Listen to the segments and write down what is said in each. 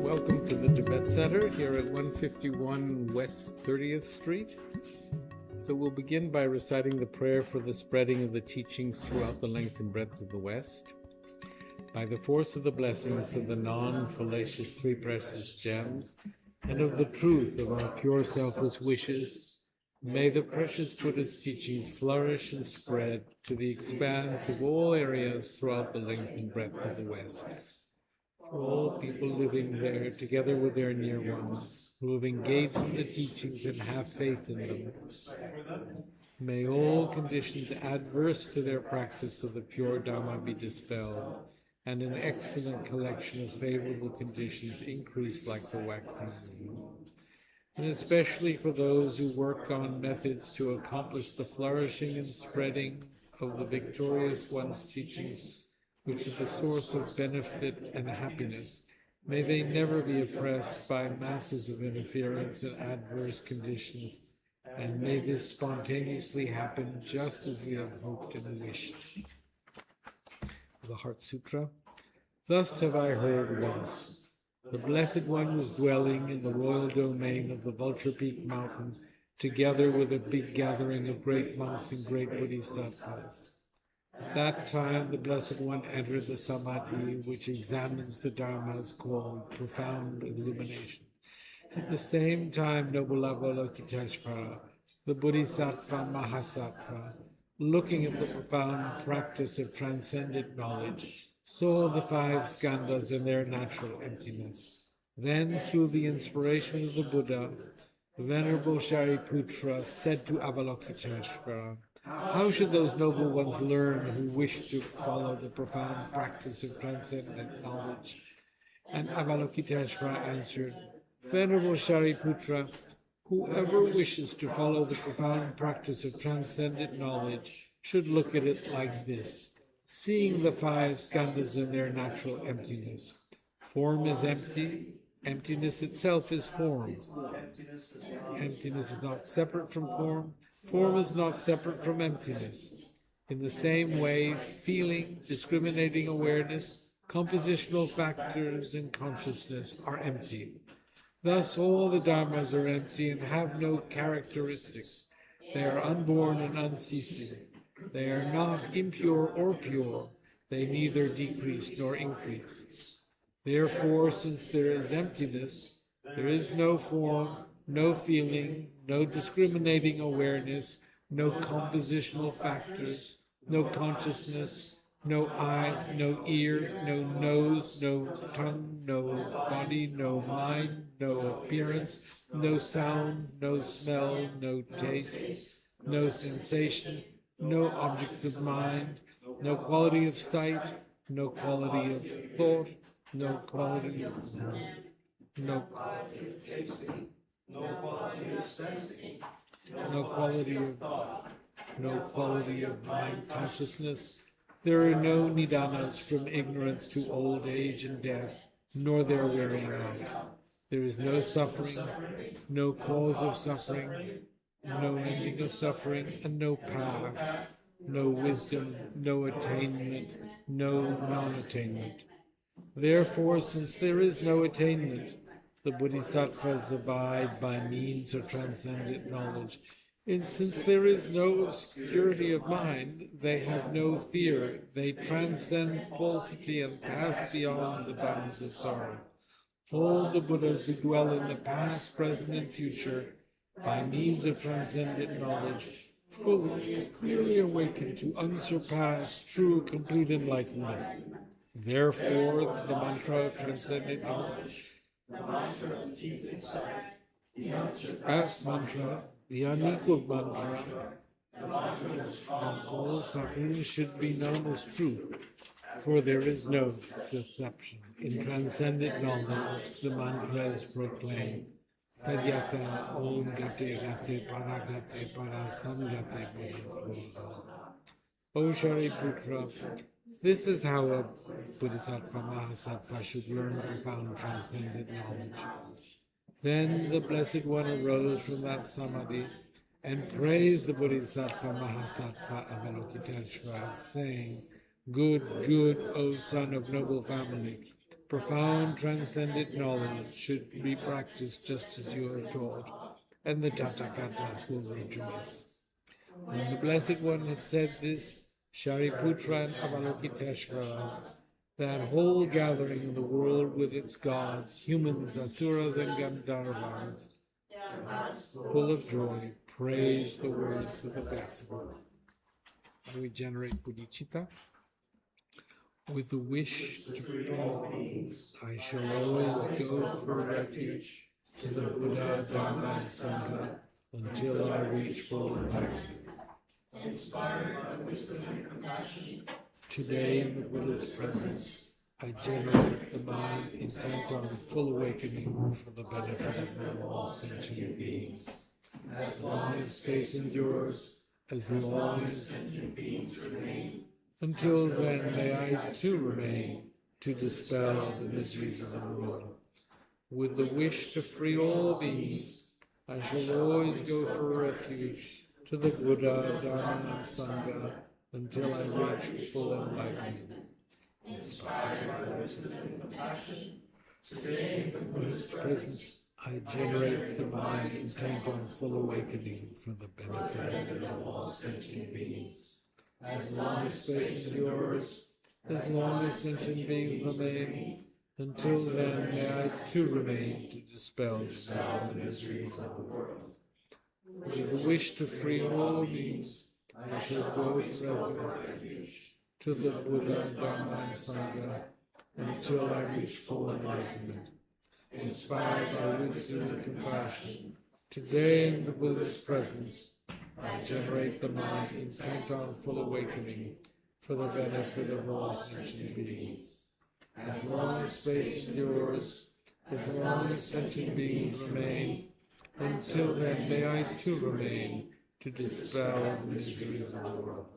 Welcome to the Tibet Center here at 151 West 30th Street. So we'll begin by reciting the prayer for the spreading of the teachings throughout the length and breadth of the West. By the force of the blessings of the non-fallacious three precious gems and of the truth of our pure selfless wishes, may the precious Buddha's teachings flourish and spread to the expanse of all areas throughout the length and breadth of the West. All people living there, together with their near ones, who have engaged in the teachings and have faith in them. May all conditions adverse to their practice of the pure Dharma be dispelled, and an excellent collection of favorable conditions increase like the waxing moon. And especially for those who work on methods to accomplish the flourishing and spreading of the victorious one's teachings, which is the source of benefit and happiness. May they never be oppressed by masses of interference and adverse conditions, and may this spontaneously happen just as we have hoped and wished. The Heart Sutra. Thus have I heard once. The Blessed One was dwelling in the royal domain of the Vulture Peak Mountain, together with a big gathering of great monks and great bodhisattvas. At that time, the Blessed One entered the Samadhi, which examines the Dharmas, called profound illumination. At the same time, noble Avalokiteshvara, the Bodhisattva Mahasattva, looking at the profound practice of transcendent knowledge, saw the five skandhas in their natural emptiness. Then, through the inspiration of the Buddha, the Venerable Shariputra said to Avalokiteshvara, "How should those noble ones learn who wish to follow the profound practice of transcendent knowledge?" And Avalokiteshvara answered, "Venerable Shariputra, whoever wishes to follow the profound practice of transcendent knowledge should look at it like this, seeing the five skandhas in their natural emptiness. Form is empty, emptiness itself is form. Emptiness is not separate from form. Form is not separate from emptiness. In the same way, feeling, discriminating awareness, compositional factors, and consciousness are empty. Thus, all the Dharmas are empty and have no characteristics. They are unborn and unceasing. They are not impure or pure. They neither decrease nor increase. Therefore, since there is emptiness, there is no form, no feeling, no discriminating awareness, no compositional factors, no consciousness, no eye, no ear, no nose, no tongue, no body, no mind, no appearance, no sound, no smell, no taste, no sensation, no objects of mind, no quality of sight, no quality of thought, no quality of tasting, no quality of sensing, no quality of mind consciousness. There are no nidanas from ignorance to old age and death, nor their wearing out. There is no suffering, no cause of suffering, no ending of suffering, and no path, no wisdom, no attainment, no non-attainment. Therefore, since there is no attainment, the bodhisattvas abide by means of transcendent knowledge. And since there is no obscurity of mind, they have no fear. They transcend falsity and pass beyond the bounds of sorrow. All the Buddhas who dwell in the past, present, and future, by means of transcendent knowledge, fully, clearly awaken to unsurpassed, true, complete enlightenment. Therefore, the mantra of transcendent knowledge, the mantra of deep insight, the unsurpassed mantra, the unequaled mantra, the mantra of all suffering should be known as truth, for there is no deception. In transcendent knowledge, the mantra is proclaimed. Tadyata Om Gate Gate Paragate Parasamgate Bodhisattva. O Shariputra, this is how a Bodhisattva Mahasattva should learn profound transcendent knowledge. Then the Blessed One arose from that samadhi and praised the Bodhisattva Mahasattva Avalokiteshvara, saying, Good, good, O son of noble family, profound transcendent knowledge should be practiced just as you are taught, and the Tathagatas will rejoice. When the Blessed One had said this, Shariputra and Avalokiteshvara, that whole gathering in the world with its gods, humans, asuras, and Gandharvas, full of joy, praise the words of the Blessed One. And we generate bodhicitta with the wish to pray. I shall always go for refuge to the Buddha, Dharma, and Sangha until I reach full enlightenment. Inspired by wisdom and compassion, today in the Buddha's presence, I generate the mind intent on full awakening for the benefit of all sentient beings. As long as space endures, as long as sentient beings remain, until then may I too remain to dispel the miseries of the world. With the wish to free all beings, I shall always go for refuge to the Buddha, Dharma, and Sangha until I reach full enlightenment. Inspired by wisdom and compassion, today in the Buddha's presence, I generate the mind intent on full awakening for the benefit of all sentient beings. As long as space endures, as long as sentient beings remain, until then may I too remain to dispel the miseries of the world. With the wish to free all beings, I shall go for refuge to the Buddha, Dharma, and Sangha until I reach full enlightenment. Inspired by wisdom and compassion, today in the Buddha's presence, I generate the mind intent on full awakening for the benefit of all sentient beings. As long as space endures, as long as sentient beings remain, until then may I too remain to dispel the miseries of the world.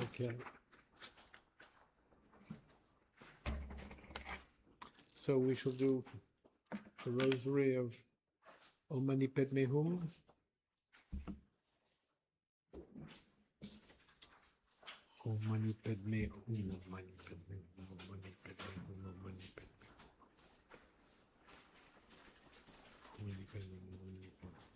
Okay. So we shall do the rosary of Om Mani Padme Hum. Om Mani Padme Hum, Om Mani Padme Hum, Om Mani Padme Hum, Om Mani Padme Hum. Om Mani Padme Hum, Om Mani Padme Hum.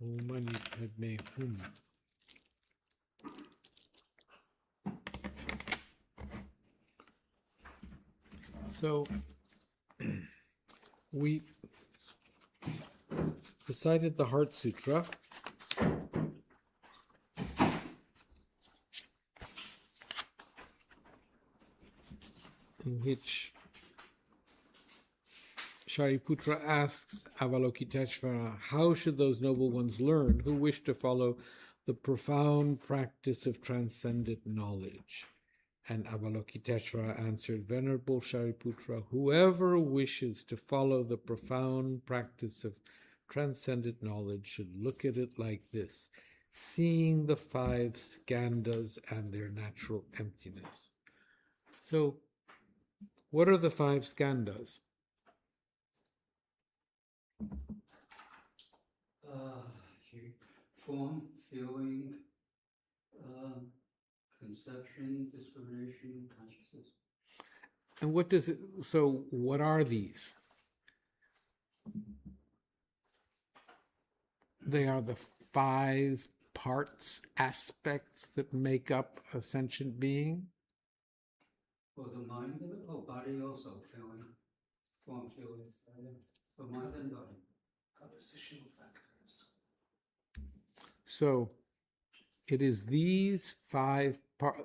Om Mani Padme Hum. So we recited the Heart Sutra, in which Shariputra asks Avalokiteshvara, how should those noble ones learn who wish to follow the profound practice of transcendent knowledge? And Avalokiteshvara answered, Venerable Shariputra, whoever wishes to follow the profound practice of transcendent knowledge should look at it like this, seeing the 5 skandhas and their natural emptiness. So, what are the 5 skandhas? Form, feeling, conception, discrimination, consciousness. And what does it, so what are these? They are the 5 parts, aspects that make up a sentient being? For the mind, body also, feeling, form, feeling, the mind and body. Compositional factors. So it is these 5 parts.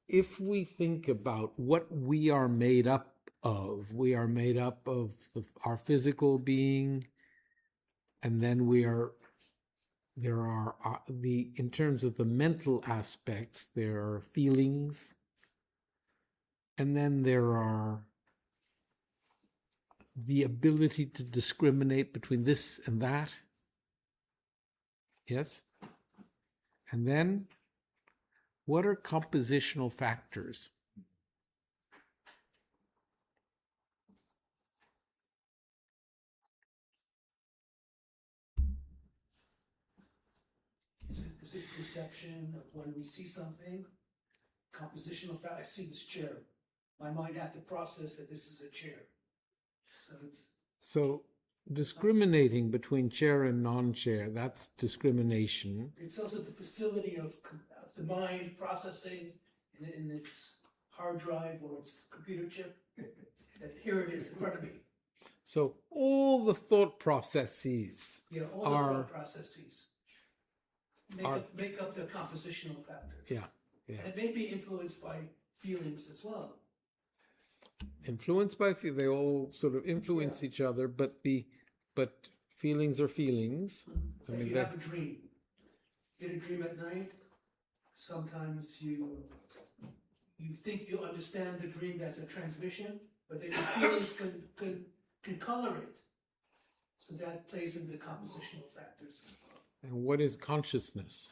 If we think about what we are made up of, we are made up of our physical being, and then there are in terms of the mental aspects, there are feelings, and then there are the ability to discriminate between this and that. Yes? And then, what are compositional factors? Is it perception of when we see something? Compositional fact, I see this chair. My mind had to process that this is a chair. So discriminating between chair and non-chair, that's discrimination. It's also the facility of the mind processing in its hard drive or its computer chip. That here it is in front of me. So all the thought processes all the thought processes make up the compositional factors. Yeah. And it may be influenced by feelings as well. Influenced by they all sort of influence each other, but feelings are feelings. So you have a dream. You get a dream at night. Sometimes you think you understand the dream as a transmission, but then your feelings can color it. So that plays into compositional factors as well. And what is consciousness?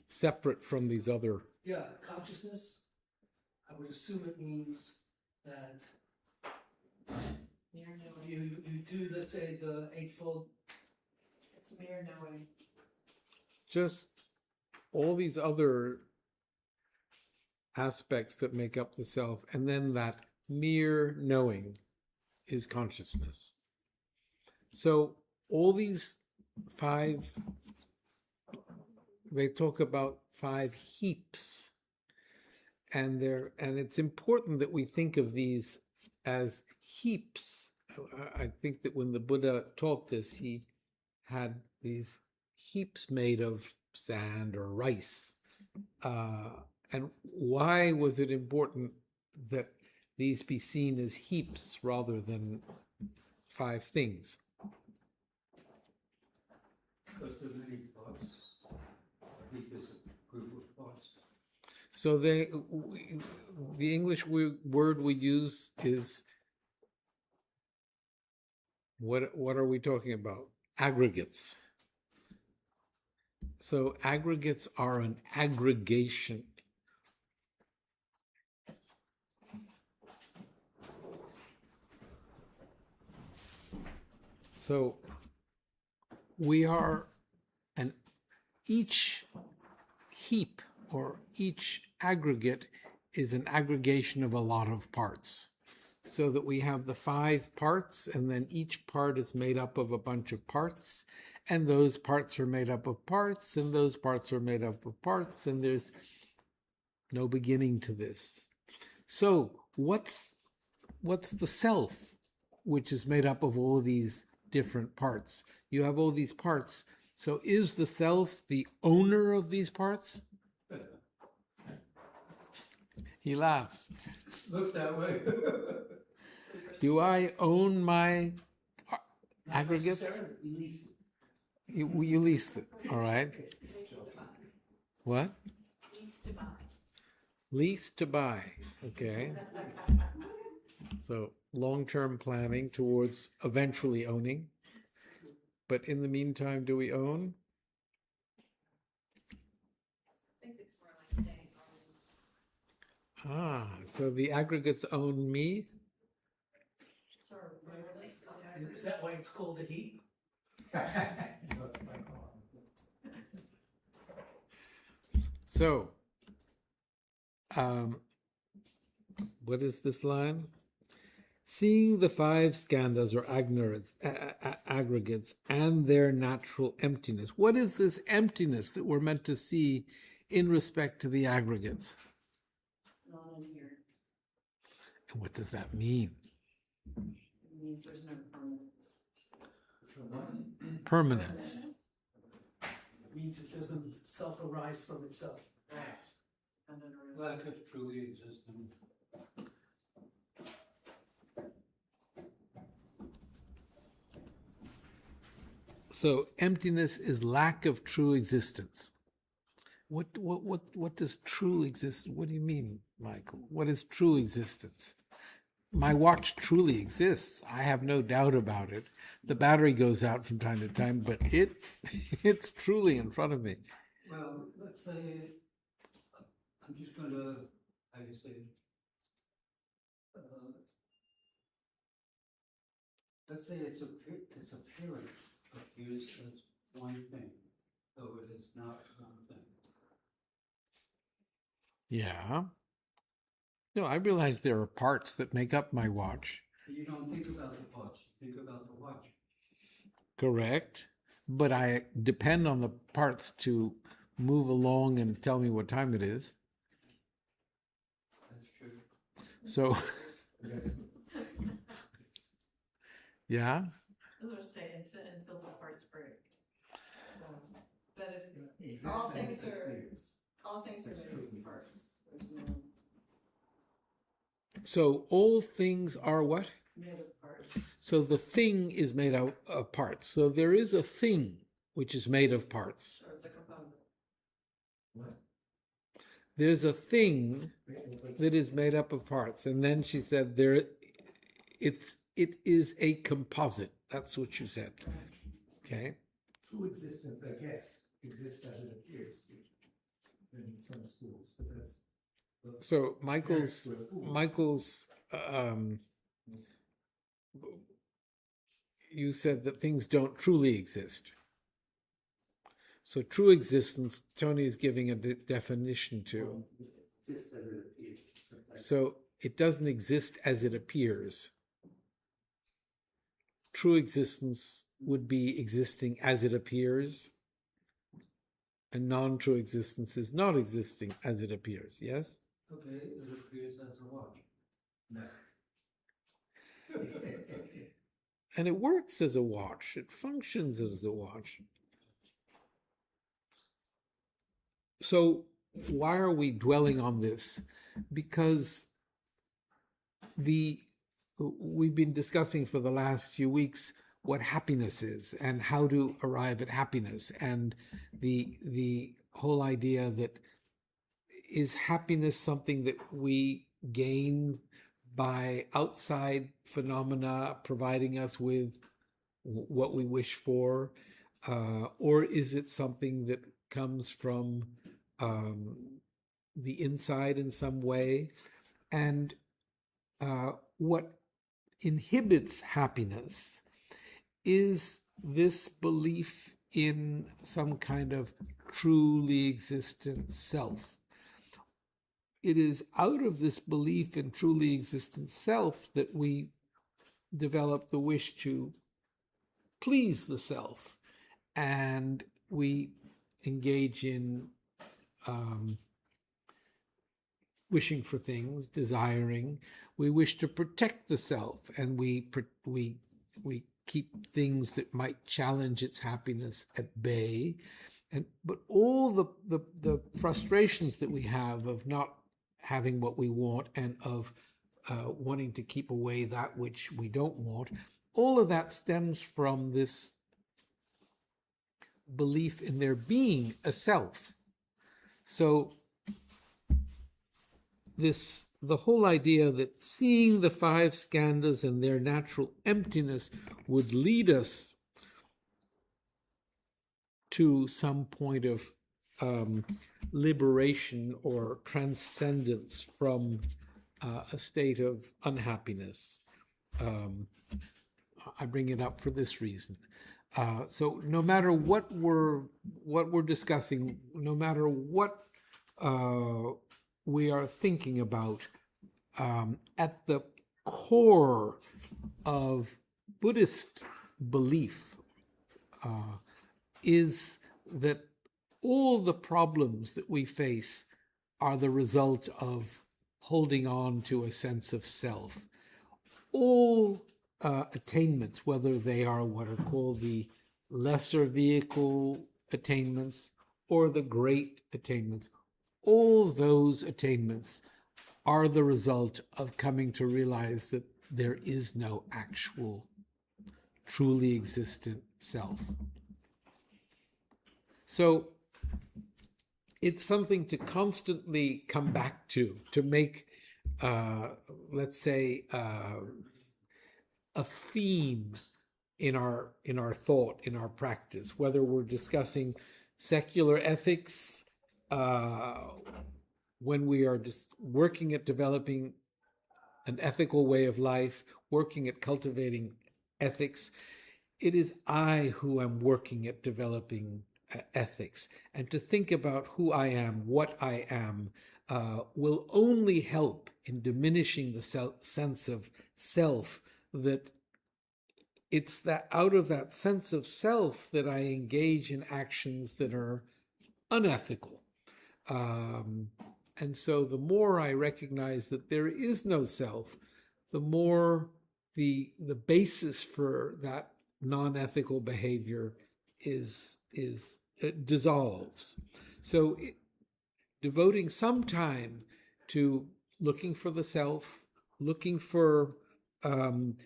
Separate from these other. Yeah, consciousness, I would assume it means that you do, let's say, the Eightfold. It's mere knowing. Just all these other aspects that make up the self, and then that mere knowing is consciousness. So all these 5, they talk about 5 heaps, and it's important that we think of these as heaps. I think that when the Buddha taught this, he had these heaps made of sand or rice. And why was it important that these be seen as heaps rather than 5 things? Because there are many thoughts. Heap is a group of thoughts. So the English word we use is, what are we talking about? Aggregates. So aggregates are an aggregation. So we are, and each heap or each aggregate is an aggregation of a lot of parts. So that we have the 5 parts, and then each part is made up of a bunch of parts, and those parts are made up of parts, and those parts are made up of parts, and there's no beginning to this. So what's the self, which is made up of all these different parts? You have all these parts. So is the self the owner of these parts? He laughs. Looks that way. Do I own my Not aggregates? necessarily, you lease it. You lease it, all right? Lease to buy. What? Lease to buy. Lease to buy, okay? So long-term planning towards eventually owning. But in the meantime, do we own? I think it's more like they own. Ah, so the aggregates own me? Sort of wireless. Is that why it's called a heap? So, what is this line? Seeing the five skandhas or aggregates and their natural emptiness. What is this emptiness that we're meant to see in respect to the aggregates? Not in here. And what does that mean? It means there's no permanence. Permanence. It means it doesn't self-arise from itself. And then Lack of truly existing. So emptiness is lack of true existence. What does true exist? What do you mean, Michael? What is true existence? My watch truly exists. I have no doubt about it. The battery goes out from time to time, but it's truly in front of me. Well, let's say, I'm just going to, how do you say it? Let's say its appearance appears as one thing, though it is not one thing. Yeah. No, I realize there are parts that make up my watch. You don't think about the watch, you think about the watch. Correct. But I depend on the parts to move along and tell me what time it is. That's true. So, yeah. As I was saying, until the parts break. So, but if all things are made of parts, there's no So all things are what? made of parts. So the thing is made out of parts. So there is a thing which is made of parts. So it's a composite. There's a thing that is made up of parts. And then she said it is a composite. That's what you said. Okay. True existence, I guess, exists as it appears in some schools, but that's. So Michael's you said that things don't truly exist. So true existence, Tony is giving a definition to. Exist as it appears. So it doesn't exist as it appears. True existence would be existing as it appears, and non-true existence is not existing as it appears. Yes? Okay, it appears as a watch. And it works as a watch. It functions as a watch. So why are we dwelling on this? Because we've been discussing for the last few weeks what happiness is and how to arrive at happiness, and the whole idea that is happiness something that we gain by outside phenomena providing us with what we wish for, or is it something that comes from the inside in some way? And what inhibits happiness is this belief in some kind of truly existent self. It is out of this belief in truly existent self that we develop the wish to please the self, and we engage in wishing for things, desiring. We wish to protect the self, and we keep things that might challenge its happiness at bay. But all the frustrations that we have of not having what we want and of wanting to keep away that which we don't want. All of that stems from this belief in there being a self. So the whole idea that seeing the five skandhas and their natural emptiness would lead us to some point of liberation or transcendence from a state of unhappiness. I bring it up for this reason. So no matter what we're discussing, no matter what we are thinking about, at the core of Buddhist belief is that all the problems that we face are the result of holding on to a sense of self. All attainments, whether they are what are called the lesser vehicle attainments or the great attainments, all those attainments are the result of coming to realize that there is no actual, truly existent self. So it's something to constantly come back to make, let's say, a theme in our thought, in our practice, whether we're discussing secular ethics, when we are just working at developing an ethical way of life, working at cultivating ethics. It is I who am working at developing ethics. And to think about who I am, what I am, will only help in diminishing the sense of self. That it's that out of that sense of self that I engage in actions that are unethical. And so the more I recognize that there is no self, the more the basis for that non-ethical behavior it dissolves. So devoting some time to looking for the self, looking for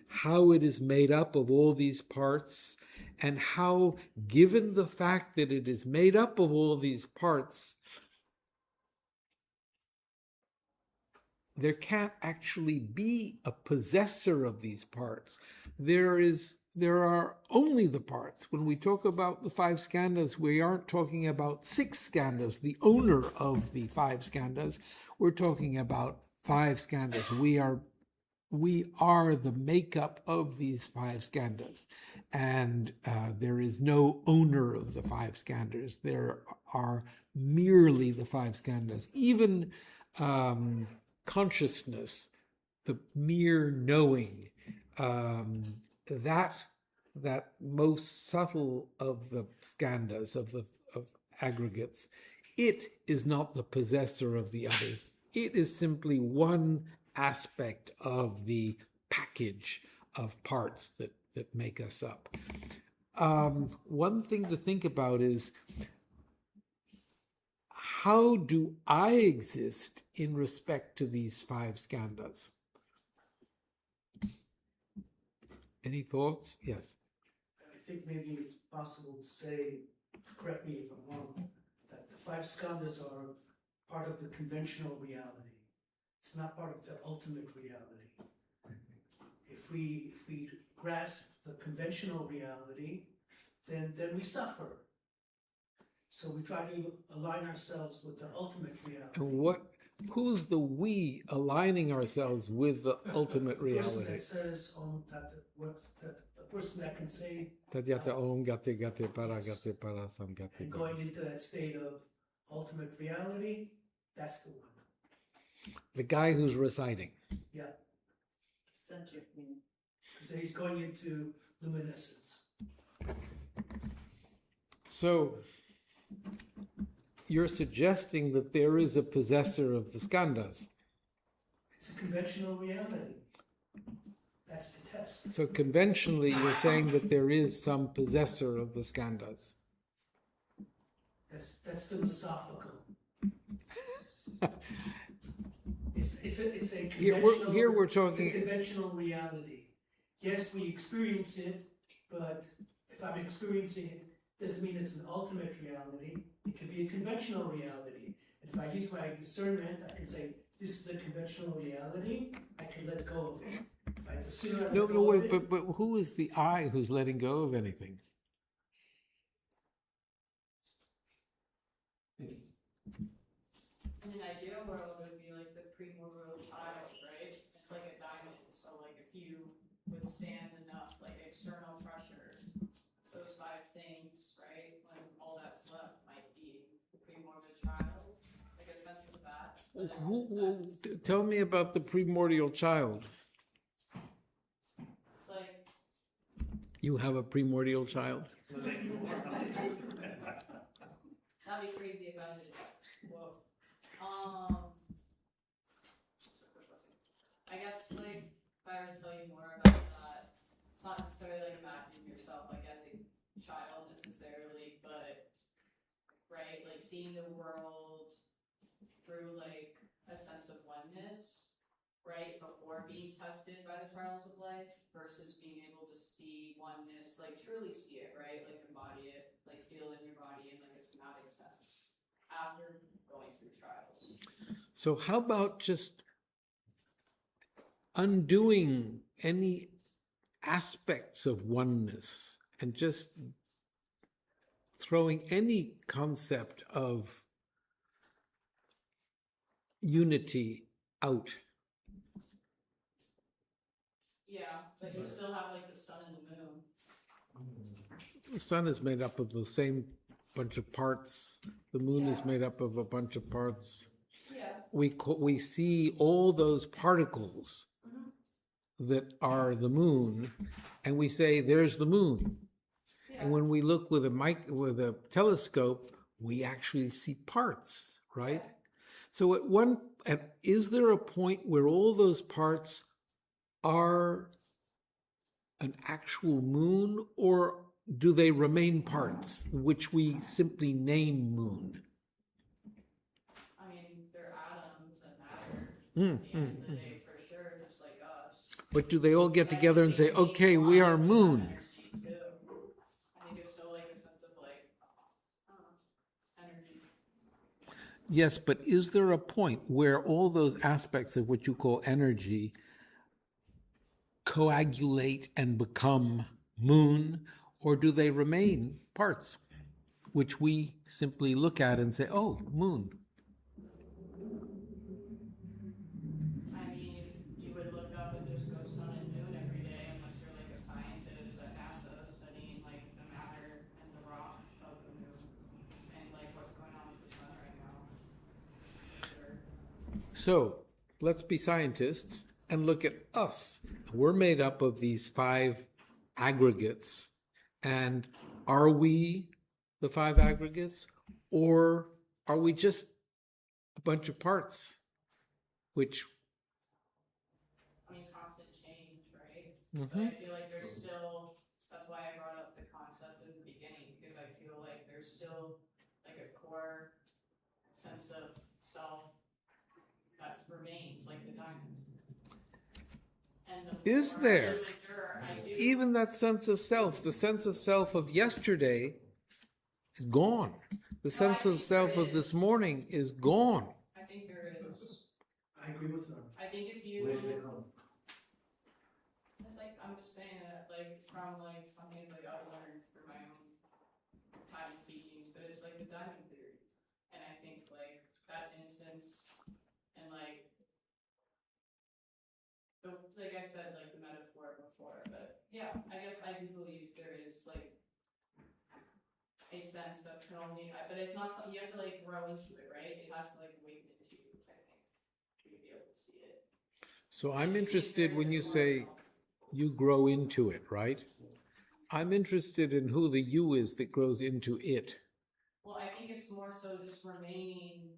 how it is made up of all these parts, and how, given the fact that it is made up of all these parts, there can't actually be a possessor of these parts. There are only the parts. When we talk about the five skandhas, we aren't talking about six skandhas, the owner of the five skandhas. We're talking about five skandhas. We are the makeup of these five skandhas. And there is no owner of the five skandhas. There are merely the five skandhas. Even consciousness, the mere knowing, that most subtle of the skandhas, of aggregates, it is not the possessor of the others. It is simply one aspect of the package of parts that make us up. One thing to think about is, how do I exist in respect to these five skandhas? Any thoughts? Yes. I think maybe it's possible to say, correct me if I'm wrong, that the five skandhas are part of the conventional reality. It's not part of the ultimate reality. If we grasp the conventional reality, then we suffer. So we try to align ourselves with the ultimate reality. And who's the we aligning ourselves with the ultimate The person reality? that says, the person that can say, Tadyata om gate gate para gate para sam gate and para. going into that state of ultimate reality, that's the one. The guy who's reciting. Yeah, Subject meaning. because he's going into luminescence. So you're suggesting that there is a possessor of the skandhas. It's a conventional reality. That's the test. So conventionally, you're saying that there is some possessor of the skandhas. That's philosophical. it's a Here we're it's a talking. conventional reality. Yes, we experience it, but if I'm experiencing it, doesn't mean it's an ultimate reality. It could be a conventional reality. And if I use my discernment, I can say, this is a conventional reality, I can let go of it. If I sooner I No, let no, go of wait, it, but who is the I who's letting go of anything? In an ideal world, it would be like the primordial child, right? It's like a diamond. So like if you withstand enough like external pressure, those 5 things, right? When all that's left might be the primordial child, like a sense of that. But in a sense, Tell me about the primordial child. it's like You have a primordial child? that'd be crazy if I did. Whoa. I guess like if I were to tell you more about that, it's not necessarily like imagining yourself like as a child necessarily, but right, like seeing the world through like a sense of oneness, right, before being tested by the trials of life versus being able to see oneness, like truly see it, right, like embody it, like feel it in your body in like a somatic sense after going through trials. So how about just undoing any aspects of oneness and just throwing any concept of unity out? Yeah, but you still have like the sun and the moon. The sun is made up of the same bunch of parts. The moon is made up of a bunch of parts. Yeah. We see all those particles that are the moon, and we say, there's the moon. Yeah. And when we look with a telescope, we actually see parts, right? So is there a point where all those parts are an actual moon, or do they remain parts, which we simply name moon? I mean, they're atoms and matter at the end of the day for sure, just like us. But do they all get And I together and think say, they okay, need we to are have moon? energy too. I think it's still like a sense of like energy. Yes, but is there a point where all those aspects of what you call energy coagulate and become moon, or do they remain parts, which we simply look at and say, oh, moon? I mean, you would look up and just go sun and moon every day unless you're like a scientist at NASA studying like the matter and the rock of the moon and like what's going on with the sun right now. For sure. So let's be scientists and look at us. We're made up of these 5 aggregates. And are we the 5 aggregates, or are we just a bunch of parts, which... I mean, constant change, right? But I feel like there's still, that's why I brought up the concept in the beginning, because I feel like there's still like a core sense of self that remains, like the diamond. And the Is more there? you endure, I do. Even that sense of self, the sense of self of yesterday is gone. The sense of self of this morning is gone. I think there is. I agree with them. I think if you, Where did it come? it's like, I'm just saying that, like, it's from like something like I've learned through my own time and teachings, but it's like the diamond theory. And I think like that innocence and like like I said, like the metaphor before, but yeah, I guess I do believe there is like a sense that can only, but it's not something you have to like grow into it, right? It has to like awaken into you, I think, for you to be able to see it. So I'm interested when you say you grow into it, right? I'm interested in who the you is that grows into it. Well, I think it's more so just remaining.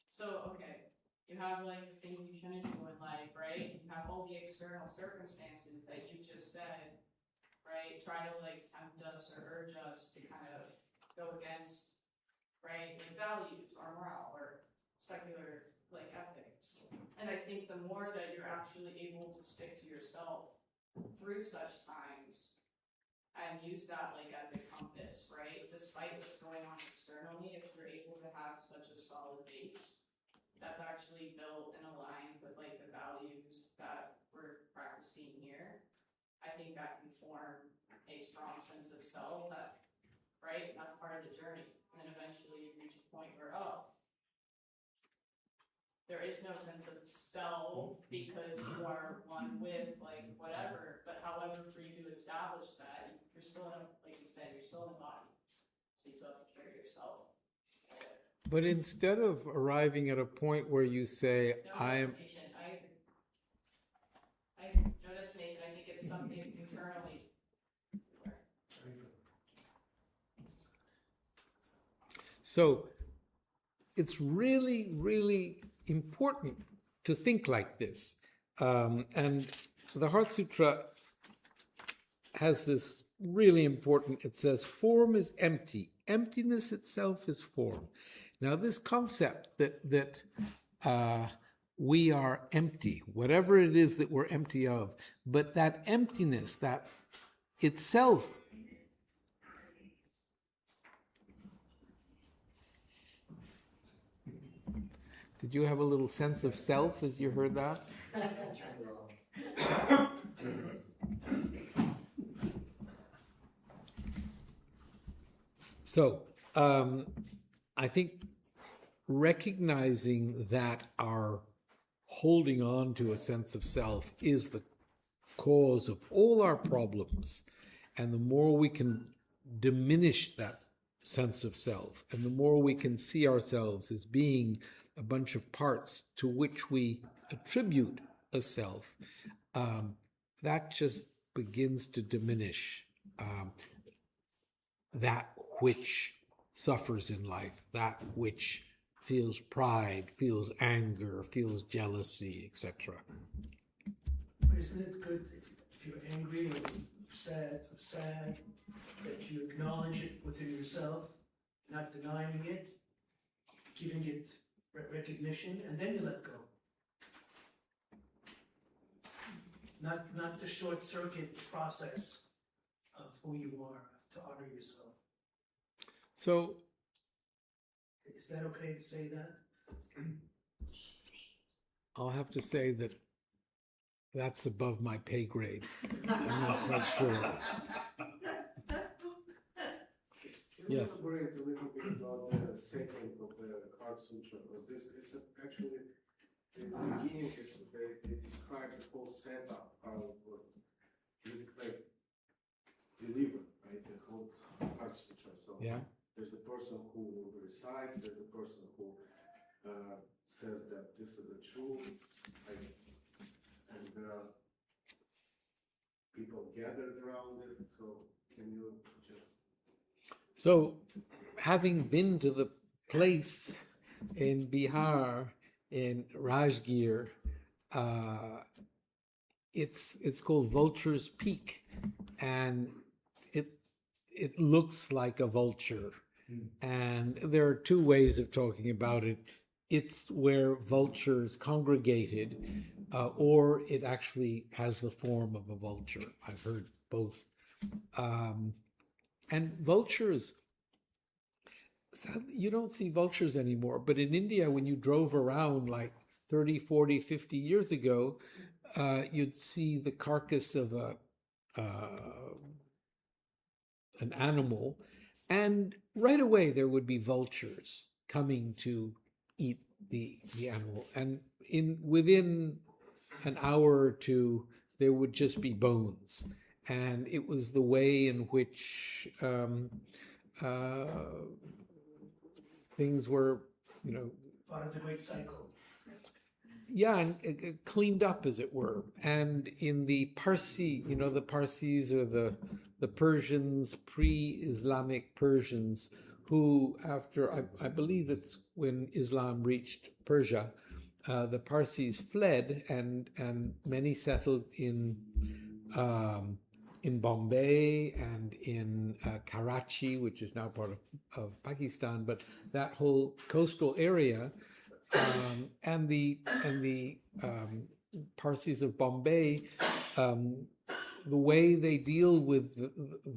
So, okay, you have like the things you shouldn't do in life, right? You have all the external circumstances that you just said, right? Try to like tempt us or urge us to kind of go against, right, like values or morale or secular like ethics. And I think the more that you're actually able to stick to yourself through such times and use that like as a compass, right? Despite what's going on externally, if you're able to have such a solid base that's actually built and aligned with like the values that we're practicing here, I think that can form a strong sense of self that, right? That's part of the journey. And then eventually you reach a point where, oh, there is no sense of self because you are one with like whatever, but however for you to establish that, you're still in a, like you said, you're still in a body. So you still have to carry yourself. But instead of arriving at a point where you say, No I am, destination. No destination. I think it's something internally. so it's really, really important to think like this. And the Heart Sutra has this really important, it says, form is empty. Emptiness itself is form. Now, this concept that we are empty, whatever it is that we're empty of, but that emptiness, that itself, did you have a little sense of self as you heard that? So, I think recognizing that our holding on to a sense of self is the cause of all our problems, and the more we can diminish that sense of self, and the more we can see ourselves as being a bunch of parts to which we attribute a self, that just begins to diminish that which suffers in life, that which feels pride, feels anger, feels jealousy, etc. But isn't it good if you're angry or sad, that you acknowledge it within yourself, not denying it, giving it recognition, and then you let go? Not to short circuit the process of who you are, to honor yourself. So, Is that okay to say that? I'll have to say that that's above my pay grade. I'm not quite sure. Can you Yes. elaborate a little bit about the setting of the Heart Sutra? Because this is actually the beginning. They describe the whole setup, how it was like delivered, right? The whole Heart Sutra. So Yeah. there's the person who recites. There's the person who says that this is the truth, like, and there are people gathered around it. So can you just? So, having been to the place in Bihar, in Rajgir, it's called Vulture's Peak, and it looks like a vulture. And there are two ways of talking about it. It's where vultures congregated, or it actually has the form of a vulture. I've heard both. And vultures, you don't see vultures anymore, but in India, when you drove around like 30, 40, 50 years ago, you'd see the carcass of an animal, and right away there would be vultures coming to eat the animal. And within an hour or two, there would just be bones. And it was the way in which things were, Part of the great cycle. yeah, and cleaned up, as it were. And in the Parsi, the Parsis are the Persians, pre-Islamic Persians, who after, I believe it's when Islam reached Persia, the Parsis fled, and many settled in Bombay and in Karachi, which is now part of Pakistan. But that whole coastal area and the Parsis of Bombay, the way they deal with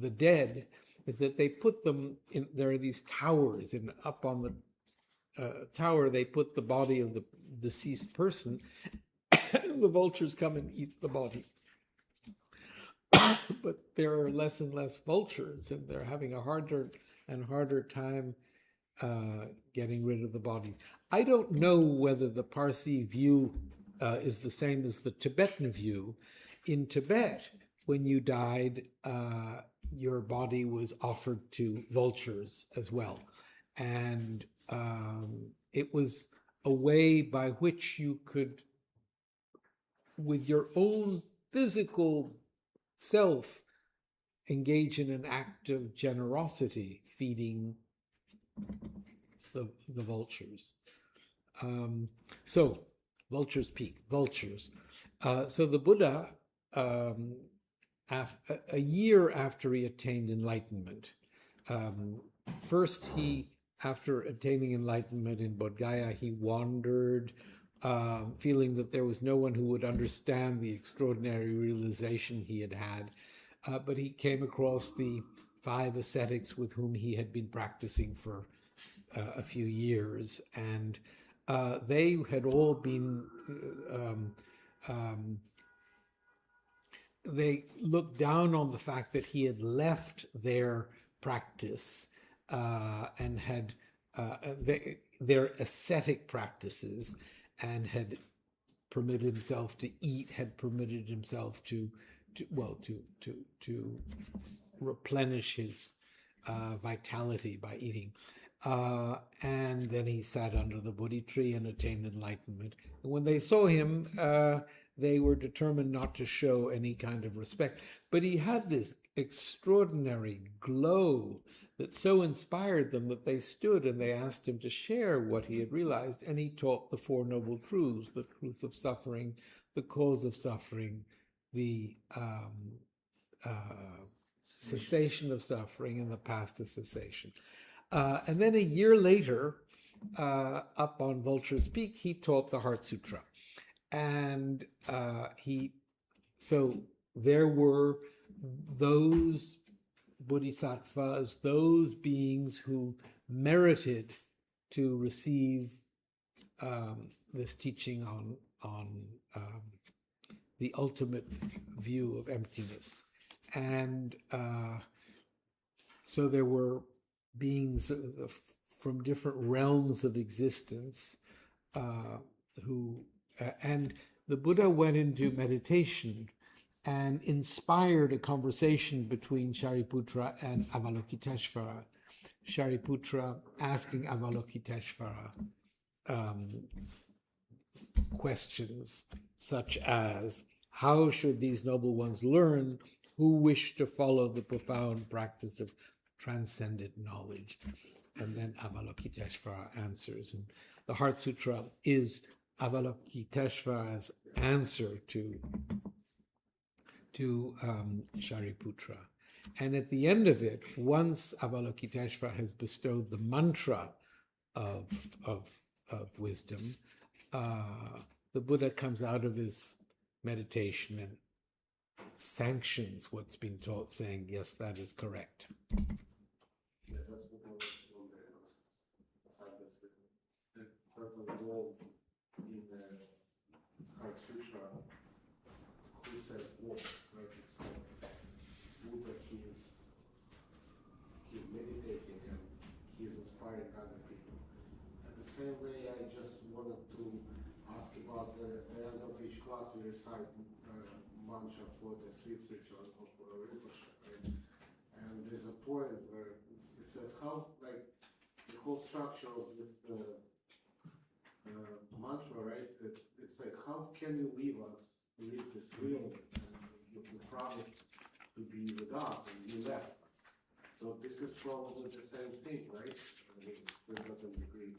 the dead is that they put them in. There are these towers, and up on the tower they put the body of the deceased person. The vultures come and eat the body. But there are less and less vultures, and they're having a harder and harder time getting rid of the bodies. I don't know whether the Parsi view is the same as the Tibetan view. In Tibet, when you died, your body was offered to vultures as well. And it was a way by which you could, with your own physical self, engage in an act of generosity, feeding the vultures. So, vultures peak, vultures. So the Buddha, a year after he attained enlightenment, first after attaining enlightenment in Bodh Gaya, he wandered, feeling that there was no one who would understand the extraordinary realization he had had. But he came across the 5 ascetics with whom he had been practicing for a few years, and they had all been, they looked down on the fact that he had left their practice and had their ascetic practices, and had permitted himself to eat, had permitted himself to replenish his vitality by eating. And then he sat under the Bodhi tree and attained enlightenment. And when they saw him, they were determined not to show any kind of respect. But he had this extraordinary glow that so inspired them that they stood and they asked him to share what he had realized. And he taught the 4 Noble Truths: the truth of suffering, the cause of suffering, the cessation of suffering, and the path to cessation. And then a year later, up on Vulture's Peak, he taught the Heart Sutra. And so there were those bodhisattvas, those beings who merited to receive this teaching on the ultimate view of emptiness. And so there were beings from different realms of existence and the Buddha went into meditation and inspired a conversation between Shariputra and Avalokiteshvara. Shariputra asking Avalokiteshvara questions such as, how should these noble ones learn who wish to follow the profound practice of transcendent knowledge? And then Avalokiteshvara answers. And the Heart Sutra is Avalokiteshvara's answer to Shariputra. And at the end of it, once Avalokiteshvara has bestowed the mantra of wisdom, the Buddha comes out of his meditation and sanctions what's been taught, saying, yes, that is correct. Yeah, that's what I was wondering. The certain words in the Heart Sutra, who says what? Like it's Buddha, he's meditating and he's inspiring other people. At the same way, I just wanted to ask about the end of each class we recite mantra for the swift return of RINPOCHE, right? And there's a point where it says how, like, the whole structure of this mantra, right? It's like, how can you leave us with this realm? And you promised to be with us, and you left us. So this is probably the same thing, right? I mean, to a certain degree.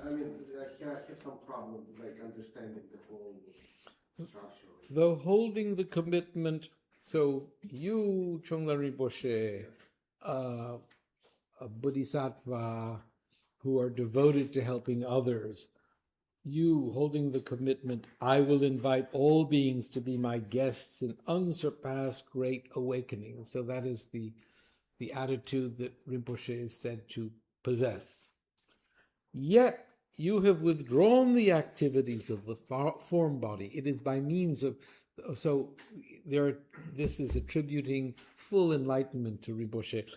I mean, I have some problem like understanding the whole structure. Though holding the commitment, so you, Chongla Rinpoche, a bodhisattva, who are devoted to helping others, you holding the commitment, I will invite all beings to be my guests in unsurpassed great awakening. So that is the attitude that Rinpoche is said to possess. Yet you have withdrawn the activities of the form body. It is by means of, so this is attributing full enlightenment to Rinpoche.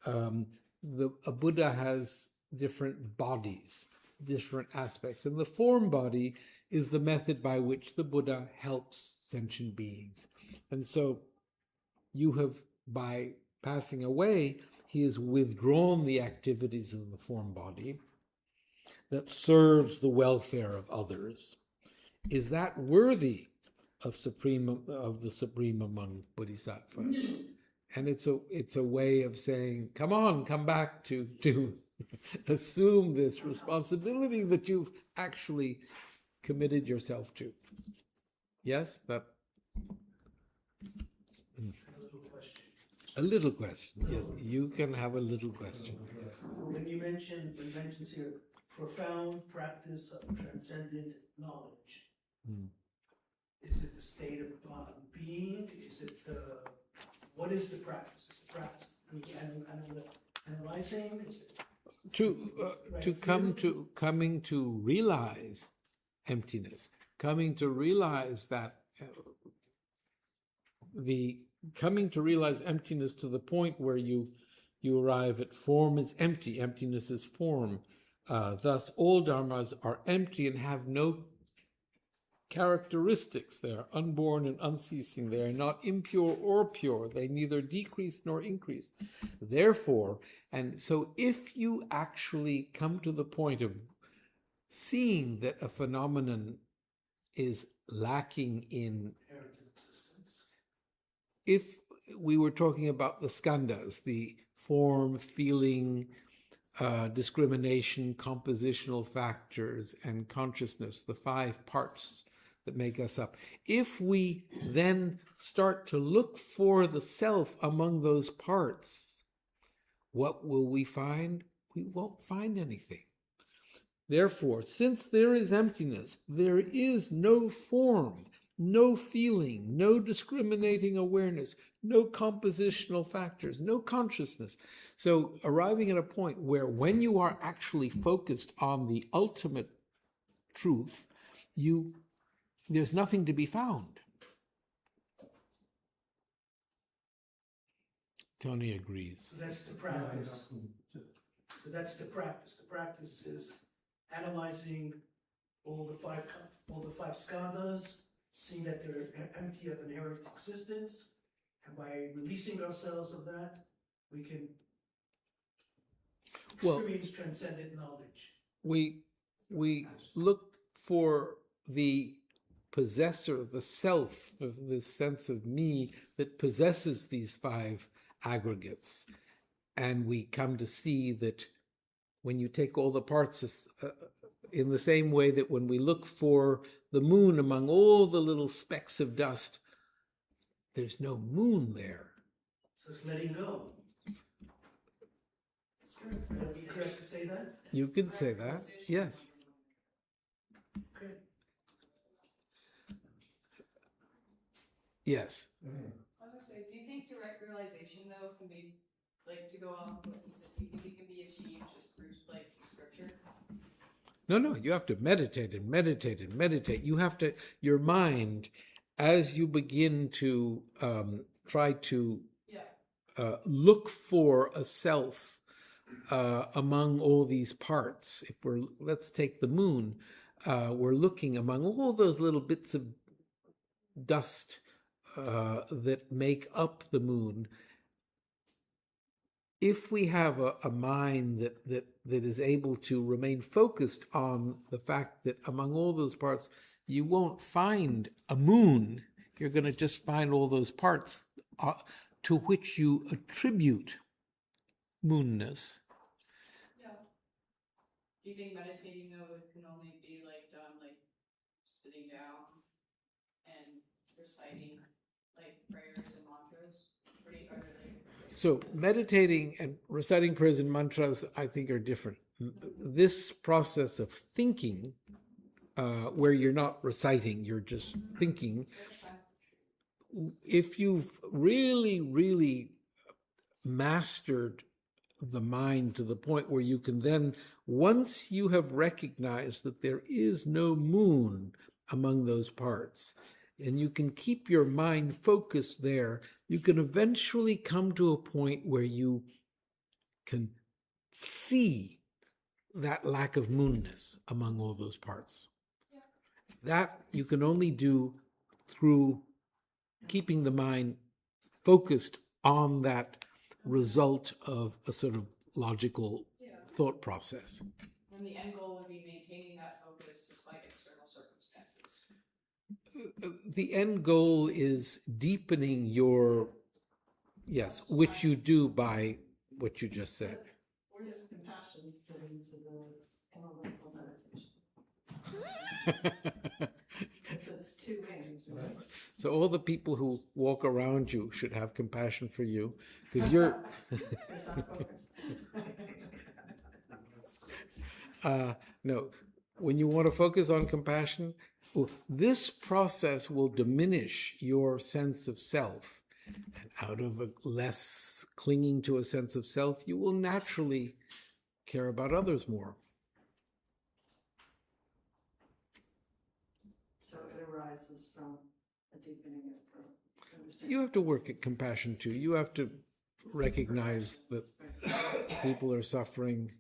A Buddha has different bodies, different aspects, and the form body is the method by which the Buddha helps sentient beings. And so you have, by passing away, he has withdrawn the activities of the form body that serves the welfare of others. Is that worthy of the supreme among bodhisattvas? And it's a way of saying, come on, come back to assume this responsibility that you've actually committed yourself to. Yes, that. A little question. A little question. Yes, you can have a little question. When you mention, it mentions here, profound practice of transcendent knowledge. Is it the state of being? Is it what is the practice? Is the practice analyzing? Is it Coming to realize emptiness, coming to realize that coming to realize emptiness to the point where you arrive at form is empty, emptiness is form. Thus, all dharmas are empty and have no characteristics. They are unborn and unceasing. They are not impure or pure. They neither decrease nor increase. Therefore, and so if you actually come to the point of seeing that a phenomenon is lacking in, if we were talking about the skandhas, the form, feeling, discrimination, compositional factors, and consciousness, the 5 parts that make us up. If we then start to look for the self among those parts, what will we find? We won't find anything. Therefore, since there is emptiness, there is no form, no feeling, no discriminating awareness, no compositional factors, no consciousness. So arriving at a point where when you are actually focused on the ultimate truth, there's nothing to be found. Tony agrees. So that's the practice. So that's the practice. The practice is analyzing all the five skandhas, seeing that they're empty of inherent existence, and by releasing ourselves of that, we can experience transcendent knowledge. We look for the possessor, the self, this sense of me that possesses these 5 aggregates. And we come to see that when you take all the parts, in the same way that when we look for the moon among all the little specks of dust, there's no moon there. So it's letting go. Would that be correct to say that? You could say that, yes. Okay. Yes. I was gonna say, do you think direct realization though can be, like, to go off what he said, do you think it can be achieved just through, like, scripture? No, you have to meditate and meditate and meditate. You have to, your mind, as you begin to try to look for a self among all these parts. If let's take the moon, we're looking among all those little bits of dust that make up the moon. If we have a mind that is able to remain focused on the fact that among all those parts, you won't find a moon, you're going to just find all those parts to which you attribute moonness. Yeah. Do you think meditating though can only be like done like sitting down and reciting like prayers and mantras? So meditating and reciting prayers and mantras, I think, are different. This process of thinking, where you're not reciting, you're just thinking, if you've really, really mastered the mind to the point where you can then, once you have recognized that there is no moon among those parts, and you can keep your mind focused there, you can eventually come to a point where you can see that lack of moonness among all those parts. That you can only do through keeping the mind focused on that result of a sort of logical thought process. And the end goal would be maintaining that focus despite external circumstances. The end goal is deepening your, yes, which you do by what you just said. Where does compassion fit into the analytical meditation? Because it's two wings, right? So all the people who walk around you should have compassion for you, because you're It's not focused. no, when you want to focus on compassion, this process will diminish your sense of self. And out of a less clinging to a sense of self, you will naturally care about others more. So it arises from a deepening of the understanding. You have to work at compassion too. You have to recognize that people are suffering,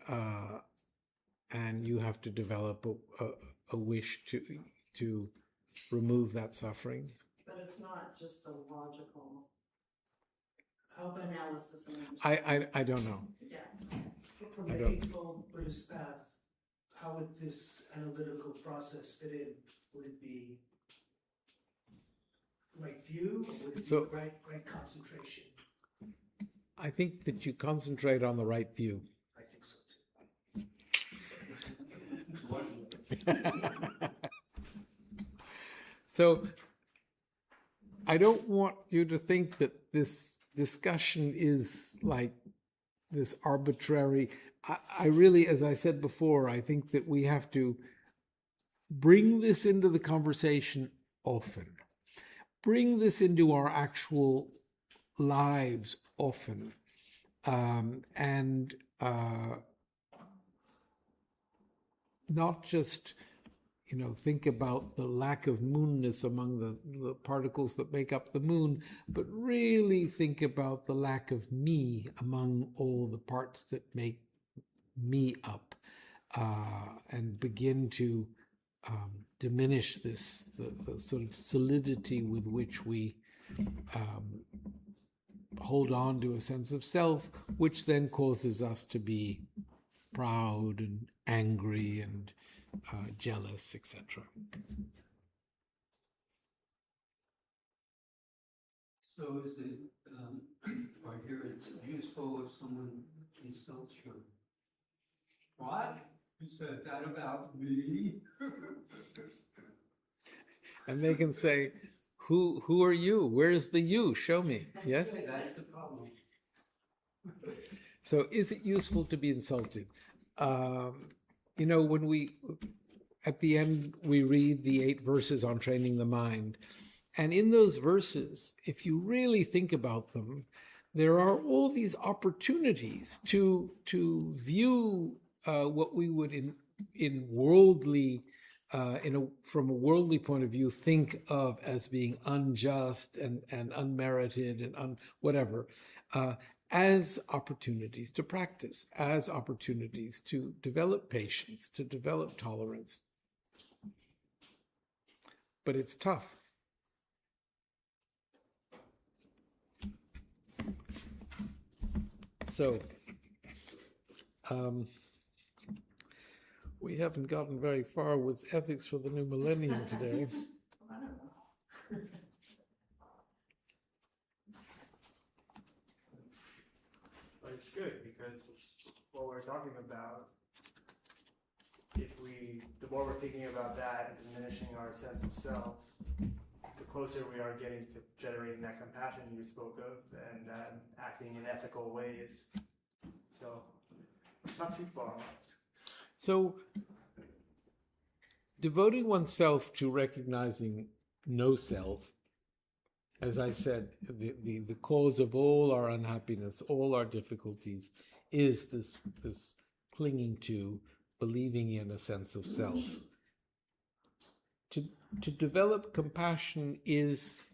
and you have to develop a wish to remove that suffering. But it's not just a logical How about analysis and understanding. I don't know. Yeah. from I the don't- Eightfold Buddhist path, how would this analytical process fit in? Would it be right view, or would it So- be right concentration? I think that you concentrate on the right view. I think so too. So I don't want you to think that this discussion is like this arbitrary. I really, as I said before, I think that we have to bring this into the conversation often. Bring this into our actual lives often. And not just, think about the lack of moonness among the particles that make up the moon, but really think about the lack of me among all the parts that make me up, and begin to diminish the sort of solidity with which we hold on to a sense of self, which then causes us to be proud and angry and jealous, etc. So is it, I hear it's useful if someone insults you? What? You said that about me? And they can say, who are you? Where's the you? Show me. Yes? That's the problem. So is it useful to be insulted? When at the end, we read the 8 verses on training the mind. And in those verses, if you really think about them, there are all these opportunities to view what we would in worldly, from a worldly point of view, think of as being unjust and unmerited and whatever, as opportunities to practice, as opportunities to develop patience, to develop tolerance. But it's tough. So, we haven't gotten very far with ethics for the new millennium today. I don't know. But it's good because it's what we're talking about. The more we're thinking about that and diminishing our sense of self, the closer we are getting to generating that compassion you spoke of and acting in ethical ways. So, not too far off. So, devoting oneself to recognizing no self, as I said, the cause of all our unhappiness, all our difficulties, is this clinging to, believing in a sense of self. To develop compassion is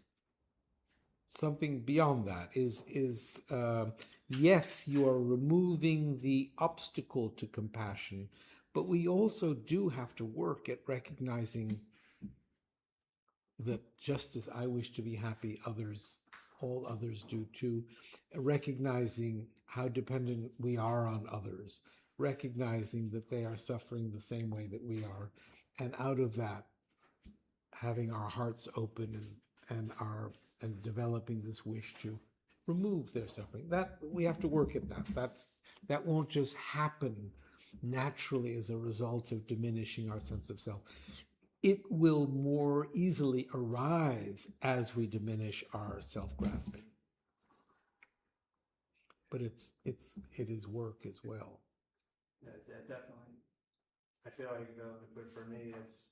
something beyond that. Yes, you are removing the obstacle to compassion, but we also do have to work at recognizing that just as I wish to be happy, all others do too. Recognizing how dependent we are on others, recognizing that they are suffering the same way that we are, and out of that, having our hearts open and developing this wish to remove their suffering. That we have to work at that. That won't just happen naturally as a result of diminishing our sense of self. It will more easily arise as we diminish our self-grasping. But it is work as well. Yeah, definitely. I feel like but for me, it's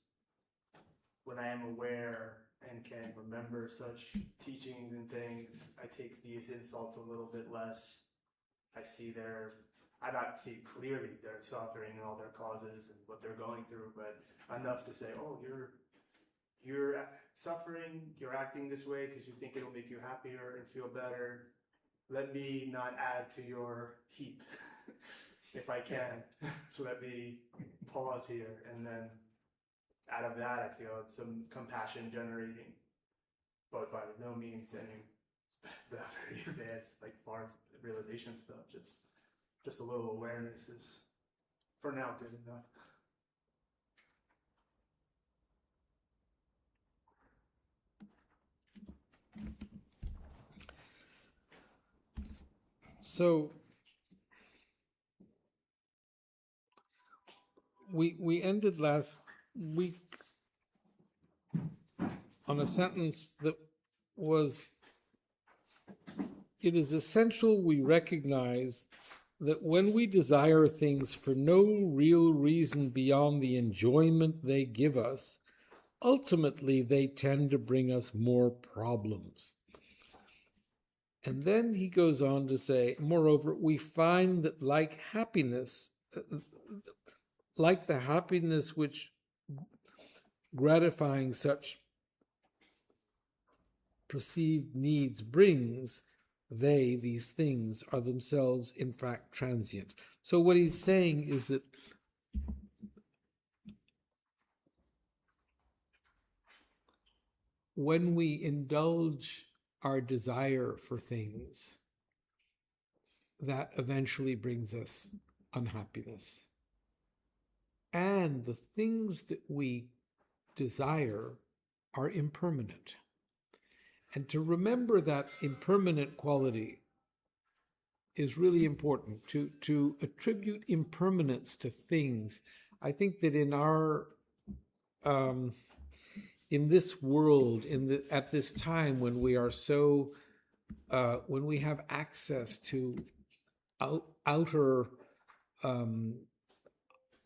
when I am aware and can remember such teachings and things, I take these insults a little bit less. I not see clearly their suffering and all their causes and what they're going through, but enough to say, oh, you're suffering, you're acting this way because you think it'll make you happier and feel better. Let me not add to your heap if I can. Let me pause here, and then out of that I feel it's some compassion generating, but by no means any very advanced, like far as realization stuff. Just a little awareness is for now good enough. So we ended last week on a sentence that was, it is essential we recognize that when we desire things for no real reason beyond the enjoyment they give us, ultimately they tend to bring us more problems. And then he goes on to say, moreover, we find that like the happiness which gratifying such perceived needs brings, these things, are themselves in fact transient. So what he's saying is that when we indulge our desire for things, that eventually brings us unhappiness. And the things that we desire are impermanent. And to remember that impermanent quality is really important, to attribute impermanence to things. I think that in our in this world, at this time when we are so when we have access to outer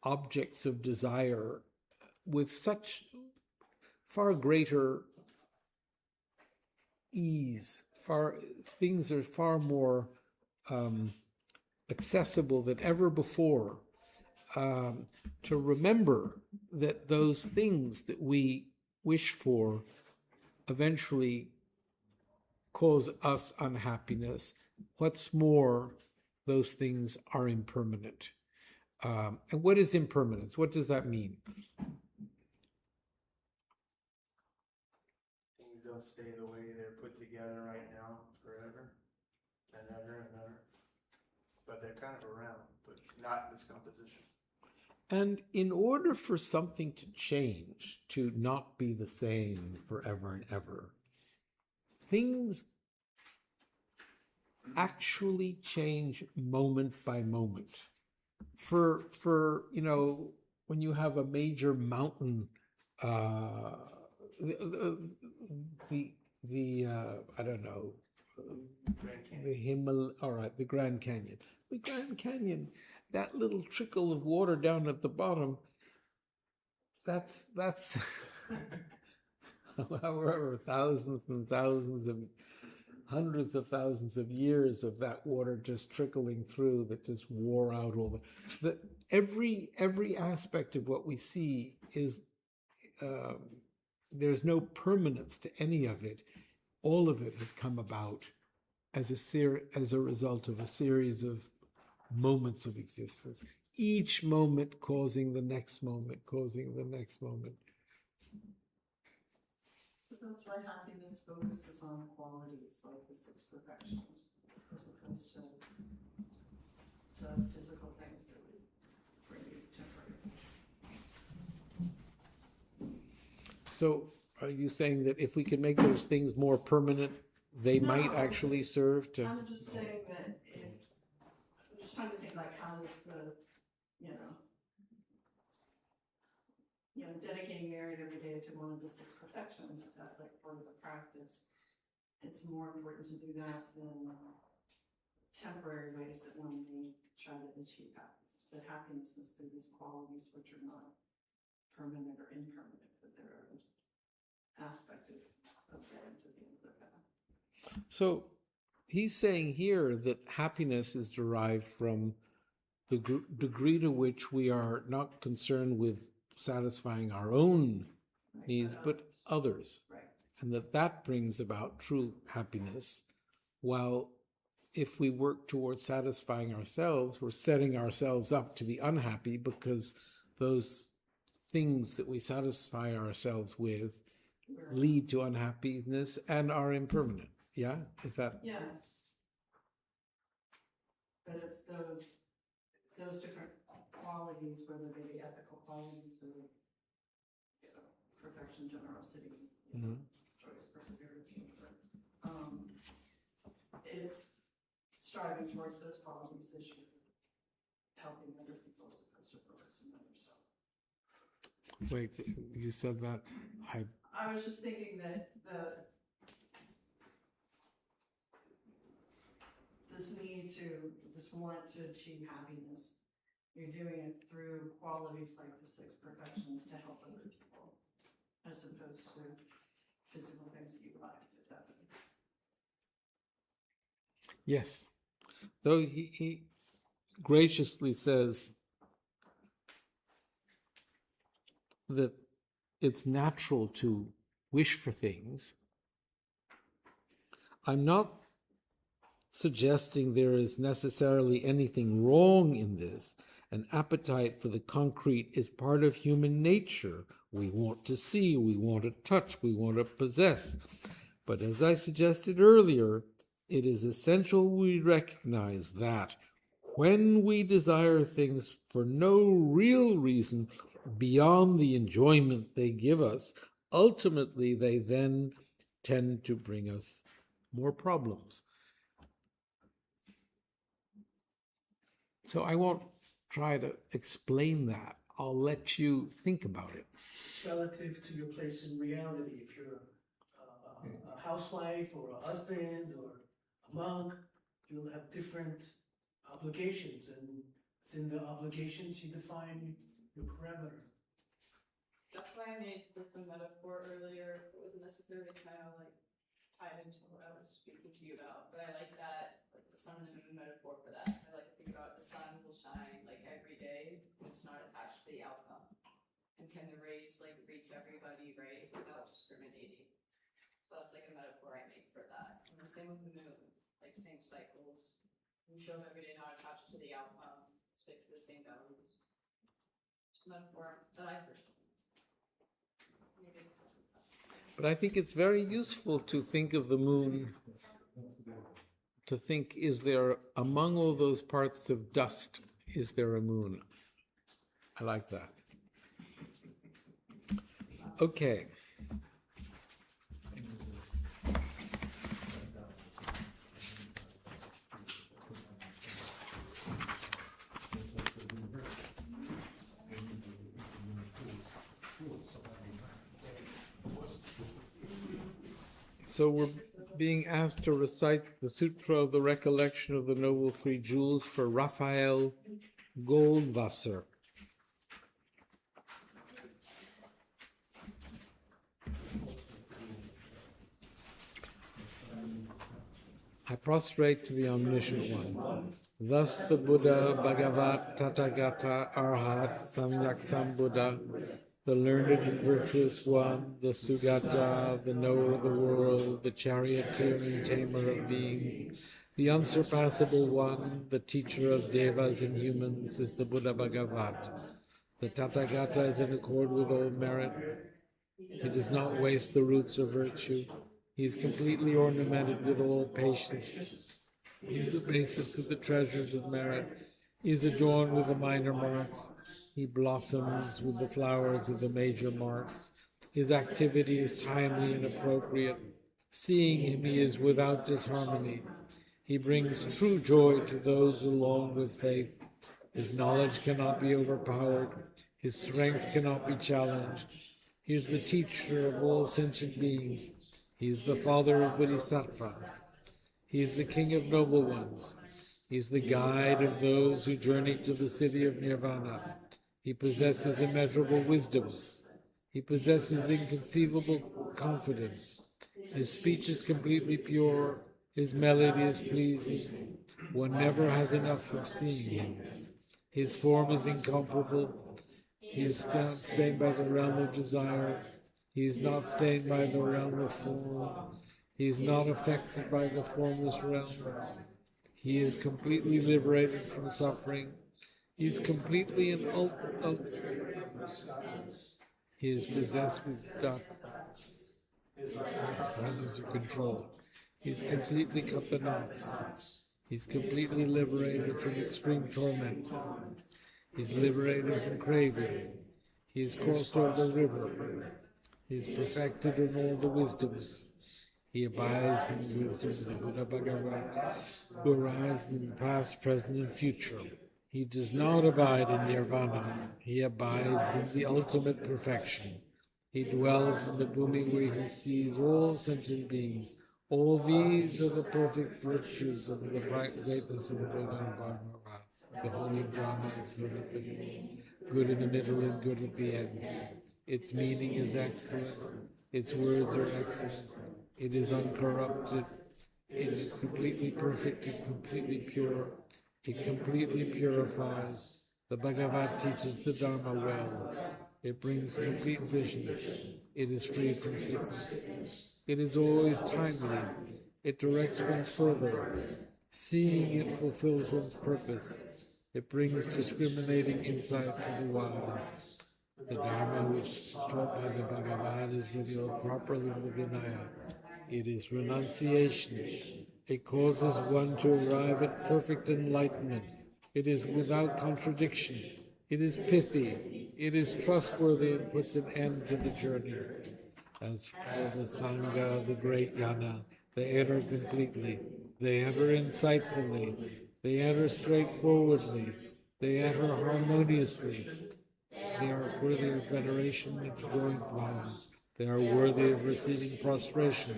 objects of desire with such far greater ease, things are far more accessible than ever before, to remember that those things that we wish for eventually cause us unhappiness. What's more, those things are impermanent. And what is impermanence? What does that mean? Things don't stay the way they're put together right now forever and ever and ever. But they're kind of around, but not in this composition. And in order for something to change, to not be the same forever and ever, things actually change moment by moment. For when you have a major mountain the I don't know, Grand Canyon. the all right, the Grand Canyon. The Grand Canyon, that little trickle of water down at the bottom, that's however thousands and thousands of hundreds of thousands of years of that water just trickling through that just wore out all the every aspect of what we see is there's no permanence to any of it. All of it has come about as a result of a series of moments of existence, each moment causing the next moment, causing the next moment. So that's why happiness focuses on qualities like the 6 perfections, as opposed to the physical things that would bring you temporary. So are you saying that if we can make those things more permanent, they No, might actually serve to? I'm just saying that if, I'm just trying to think like how does the, dedicating merit every day to one of the 6 perfections, if that's like part of the practice, it's more important to do that than temporary ways that one may try to achieve happiness. That happiness is through these qualities which are not permanent or impermanent, but they're an aspect of getting to the end of the path. So he's saying here that happiness is derived from the degree to which we are not concerned with satisfying our own Right, needs, but others. Right. And that brings about true happiness. While if we work towards satisfying ourselves, we're setting ourselves up to be unhappy because those things that we satisfy ourselves with lead to unhappiness and are impermanent. Yeah? Is that? Yeah. But it's those different qualities, whether they be ethical qualities or perfection, generosity, choice, perseverance, whatever. It's striving towards those qualities as you're helping other people as opposed to focusing on yourself. Wait, you said that? I was just thinking that this want to achieve happiness, you're doing it through qualities like the 6 perfections to help other people, as opposed to physical things that you like, if that would. Yes. Though he graciously says that it's natural to wish for things, I'm not suggesting there is necessarily anything wrong in this. An appetite for the concrete is part of human nature. We want to see, we want to touch, we want to possess. But as I suggested earlier, it is essential we recognize that when we desire things for no real reason beyond the enjoyment they give us, ultimately they then tend to bring us more problems. So I won't try to explain that. I'll let you think about it. Relative to your place in reality, if you're a housewife or a husband or a monk, you'll have different obligations, and within the obligations you define your parameter. That's why I made the metaphor earlier. It wasn't necessarily kind of like tied into what I was speaking to you about, but I like that, like the sun and the moon metaphor for that. I like to think about the sun will shine like every day, but it's not attached to the outcome. And can the rays like reach everybody, right, without discriminating? So that's like a metaphor I make for that. And the same with the moon, like same cycles. We show up every day, not attached to the outcome, stick to the same values. It's a metaphor that I personally maybe. But I think it's very useful to think of the moon, to think, is there, among all those parts of dust, is there a moon? I like that. Okay. So we're being asked to recite the Sutra of the Recollection of the Noble Three Jewels for Raphael Goldwasser. I prostrate to the Omniscient One. Thus the Buddha, Bhagavat, Tathagata, Arhat, Samyak Sambuddha, the learned and virtuous one, the Sugata, the knower of the world, the charioteer and tamer of beings, the unsurpassable one, the teacher of devas and humans, is the Buddha Bhagavat. The Tathagata is in accord with all merit. He does not waste the roots of virtue. He is completely ornamented with all patience. He is the basis of the treasures of merit. He is adorned with the minor marks. He blossoms with the flowers of the major marks. His activity is timely and appropriate. Seeing him, he is without disharmony. He brings true joy to those who long with faith. His knowledge cannot be overpowered. His strength cannot be challenged. He is the teacher of all sentient beings. He is the father of bodhisattvas. He is the king of noble ones. He is the guide of those who journey to the city of nirvana. He possesses immeasurable wisdom. He possesses inconceivable confidence. His speech is completely pure. His melody is pleasing. One never has enough of seeing him. His form is incomparable. He is not stained by the realm of desire. He is not stained by the realm of form. He is not affected by the formless realm. He is completely liberated from suffering. He is completely and he is possessed with presence of control. He is completely cut the knots. He is completely liberated from extreme torment. He is liberated from craving. He has crossed over the river. He is perfected in all the wisdoms. He abides in the wisdom of the Buddha Bhagavat, who arises in the past, present, and future. He does not abide in nirvana. He abides in the ultimate perfection. He dwells in the Bhumi where he sees all sentient beings. All these are the perfect virtues of the bright greatness of the Buddha Bhagavat. The holy Dharma is good at the beginning, good in the middle, and good at the end. Its meaning is excellent. Its words are excellent. It is uncorrupted. It is completely perfect and completely pure. It completely purifies. The Bhagavat teaches the Dharma well. It brings complete vision. It is free from sickness. It is always timely. It directs one further. Seeing it fulfills one's purpose. It brings discriminating insight for the wise. The Dharma which is taught by the Bhagavat is revealed properly in the Vinaya. It is renunciation. It causes one to arrive at perfect enlightenment. It is without contradiction. It is pithy. It is trustworthy and puts an end to the journey. As for the Sangha, the great Yana, they enter completely. They enter insightfully. They enter straightforwardly. They enter harmoniously. They are worthy of veneration and joint bonds. They are worthy of receiving prostration.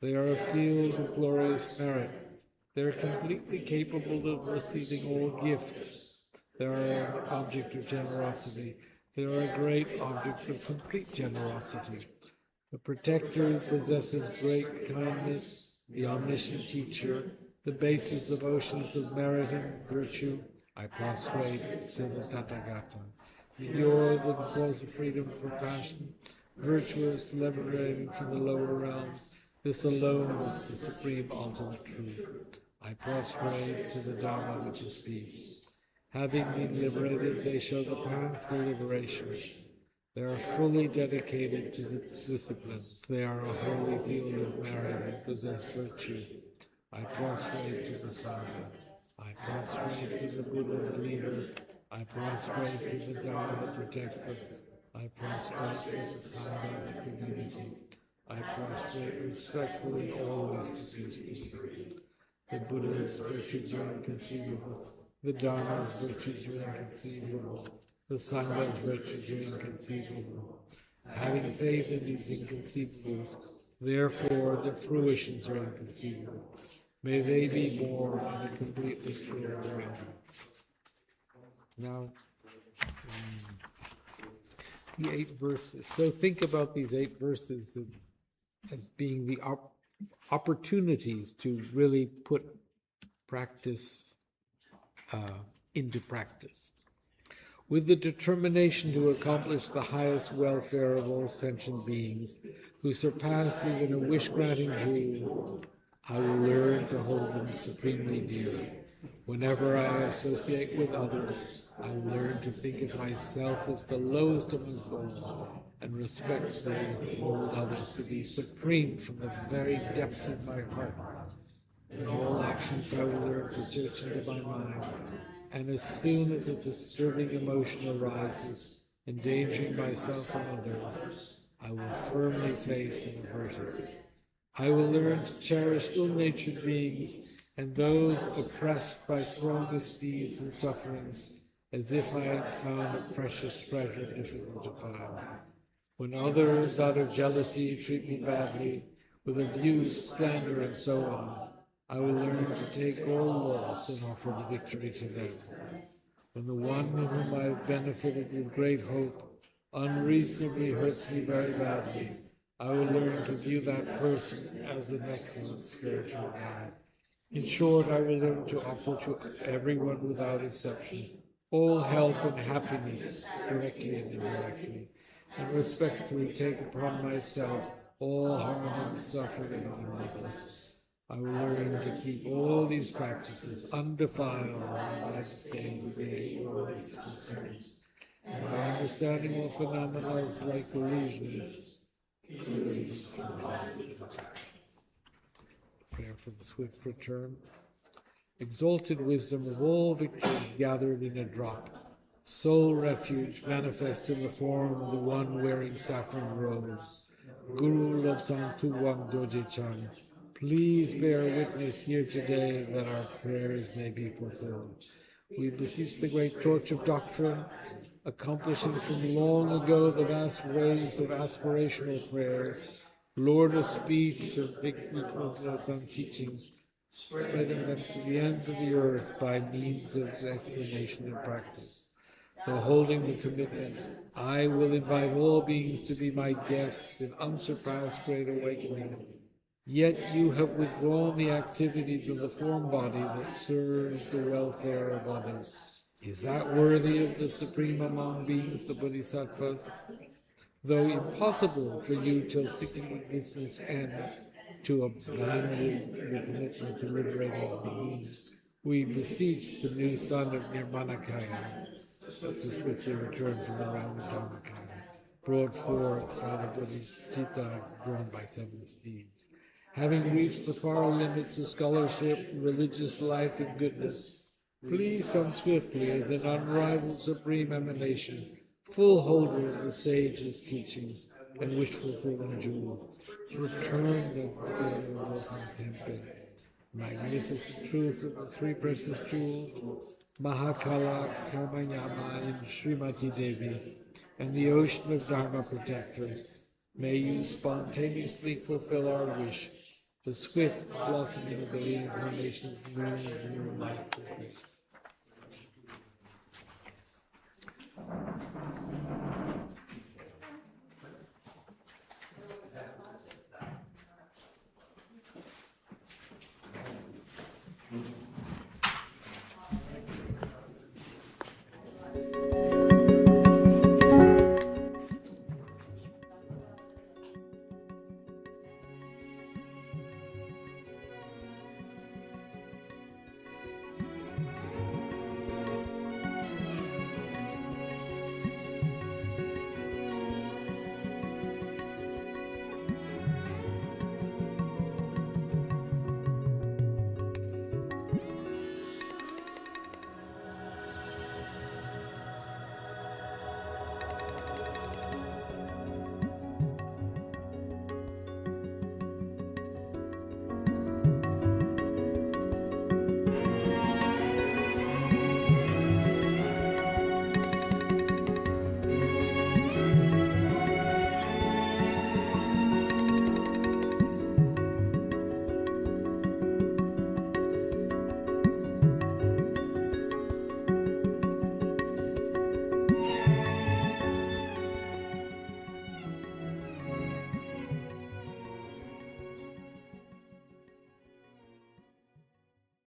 They are a field of glorious merit. They are completely capable of receiving all gifts. They are an object of generosity. They are a great object of complete generosity. The protector who possesses great kindness, the omniscient teacher, the basis of oceans of merit and virtue, I prostrate to the Tathagata. Pure, the cause of freedom from passion, virtuous, liberating from the lower realms, this alone is the supreme ultimate truth. I prostrate to the Dharma which is peace. Having been liberated, they show the path to liberation. They are fully dedicated to the disciplines. They are a holy field of merit and possess virtue. I prostrate to the Sangha. I prostrate to the Buddha, the leader. I prostrate to the Dharma, the protector. I prostrate to the Sangha, the community. I prostrate respectfully always to peace. The Buddha's virtues are inconceivable. The Dharma's virtues are inconceivable. The Sangha's virtues are inconceivable. Having faith in these inconceivables, Therefore, the fruitions are inconceivable. May they be born in a completely pure realm. Now, the 8 verses. So think about these 8 verses as being the opportunities to really put practice into practice. With the determination to accomplish the highest welfare of all sentient beings, who surpass even a wish-granting jewel, I will learn to hold them supremely dear. Whenever I associate with others, I will learn to think of myself as the lowest amongst all, and respectfully hold others to be supreme from the very depths of my heart. In all actions I will learn to search into my mind, and as soon as a disturbing emotion arises, endangering myself and others, I will firmly face and avert it. I will learn to cherish ill-natured beings and those oppressed by strong misdeeds and sufferings, as if I had found a precious treasure difficult to find. When others, out of jealousy, treat me badly, with abuse, slander, and so on, I will learn to take all loss and offer the victory to them. When the one whom I have benefited with great hope unreasonably hurts me very badly, I will learn to view that person as an excellent spiritual guide. In short, I will learn to offer to everyone without exception all help and happiness, directly and indirectly, and respectfully take upon myself all harm and suffering on others. I will learn to keep all these practices undefiled by the stains of the 8 world's concerns. My understanding of phenomena is like illusions. Prayer for the swift return. Exalted wisdom of all victories gathered in a drop, sole refuge manifest in the form of the one wearing saffron robes, Guru Lobsang Tuwang Doje Chang, please bear witness here today that our prayers may be fulfilled. We beseech the great torch of doctrine, accomplishing from long ago the vast ways of aspirational prayers, Lord of speech of victory teachings, spreading them to the ends of the earth by means of explanation and practice. Though holding the commitment, I will invite all beings to be my guests in unsurpassed great awakening. Yet you have withdrawn the activities of the form body that serves the welfare of others. Is that worthy of the supreme among beings, the Bodhisattvas? Though impossible for you till cyclic existence end to abandon your commitment to liberating beings, we beseech the new son of Nirmanakaya, to swiftly return from the realm of Dharmakaya, brought forth by the Bodhicitta drawn by 7 steeds. Having reached the far limits of scholarship, religious life, and goodness, please come swiftly as an unrivaled supreme emanation, full holder of the sage's teachings and wish-fulfilling jewel. Return the Venerable Tempe, magnificent truth of the 3 precious jewels, Mahakala, Karmayama, and Srimati Devi, and the ocean of Dharma protectors. May you spontaneously fulfill our wish, the swift blossoming of the reincarnation's moon and moonlight purpose. Thank you.